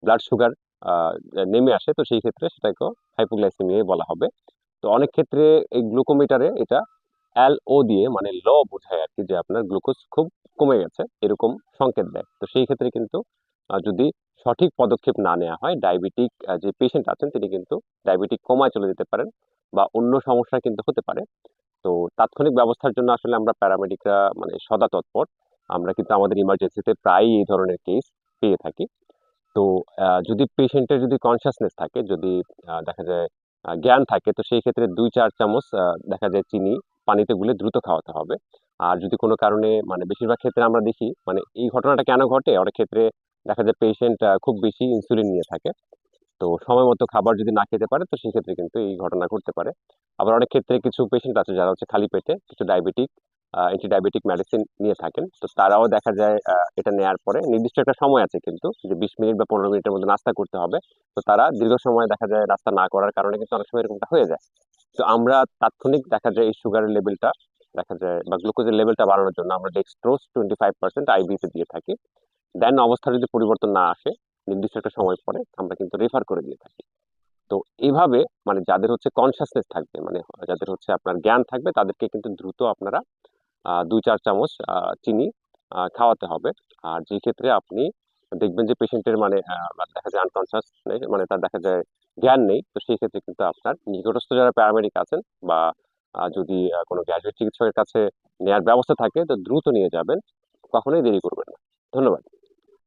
Blood sugar নেমে আসে, তো সেই ক্ষেত্রে সেটাকে হাইপোগ্লাইসেমিয়াই বলা হবে। তো অনেক ক্ষেত্রে এই গ্লুকোমিটারে এটা LO দিয়ে মানে ল বোঝায় আর কি, যে আপনার গ্লুকোজ খুব কমে গেছে এরকম সংকেত দেয়। তো সেই ক্ষেত্রে কিন্তু যদি সঠিক পদক্ষেপ না নেওয়া হয়, ডায়াবেটিক যে পেশেন্ট আছেন তিনি কিন্তু ডায়াবেটিক কমায় চলে যেতে পারেন, বা অন্য সমস্যা কিন্তু হতে পারে। তো তাৎক্ষণিক ব্যবস্থার জন্য আসলে আমরা প্যারামেডিকরা মানে সদা তৎপর। আমরা কিন্তু আমাদের ইমার্জেন্সিতে প্রায়ই এই ধরনের কেস পেয়ে থাকি। তো যদি পেশেন্টের যদি কনসিয়াসনেস থাকে, যদি দেখা যায় জ্ঞান থাকে, তো সেই ক্ষেত্রে 2-4 চামচ দেখা যায় চিনি পানিতে গুলে দ্রুত খাওয়াতে হবে। আর যদি কোনো কারণে মানে বেশিরভাগ ক্ষেত্রে আমরা দেখি মানে এই ঘটনাটা কেন ঘটে, অনেক ক্ষেত্রে দেখা যায় পেশেন্ট খুব বেশি ইনসুলিন নিয়ে থাকে। তো সময় মতো খাবার যদি না খেতে পারে, তো সেক্ষেত্রে কিন্তু এই ঘটনা ঘটতে পারে। আবার অনেক ক্ষেত্রে কিছু পেশেন্ট আছে যারা হচ্ছে খালি পেটে কিছু ডায়াবেটিক অ্যান্টি ডায়াবেটিক মেডিসিন নিয়ে থাকেন, তো তারাও দেখা যায় এটা নেওয়ার পরে নির্দিষ্ট একটা সময় আছে কিন্তু, যে 20 মিনিট বা 15 মিনিটের মধ্যে নাস্তা করতে হবে। তো তারা দীর্ঘ সময় দেখা যায় নাস্তা না করার কারণে কিন্তু অনেক সময় এরকমটা হয়ে যায়। তো আমরা তাৎক্ষণিক দেখা যায় এই সুগারের লেভেলটা দেখা যায় বা গ্লুকোজের লেভেলটা বাড়ানোর জন্য আমরা ডেক্সট্রোজ 25% আইভিতে দিয়ে থাকি। দেন অবস্থার যদি পরিবর্তন না আসে নির্দিষ্ট একটা সময় পরে আমরা কিন্তু রেফার করে দিয়ে থাকি। তো এইভাবে মানে যাদের হচ্ছে কনসাসনেস থাকবে, মানে যাদের হচ্ছে আপনার জ্ঞান থাকবে, তাদেরকে কিন্তু দ্রুত আপনারা 2-4 চামচ চিনি খাওয়াতে হবে। আর যে ক্ষেত্রে আপনি দেখবেন যে পেশেন্টের মানে দেখা যায় আনকনসাস, মানে তার দেখা যায় জ্ঞান নেই, তো সেই ক্ষেত্রে কিন্তু আপনার নিকটস্থ যারা প্যারামেডিক আছেন বা যদি কোনো গ্র্যাজুয়েট চিকিৎসকের কাছে নেওয়ার ব্যবস্থা থাকে, তো দ্রুত নিয়ে যাবেন, কখনোই দেরি করবেন না। ধন্যবাদ।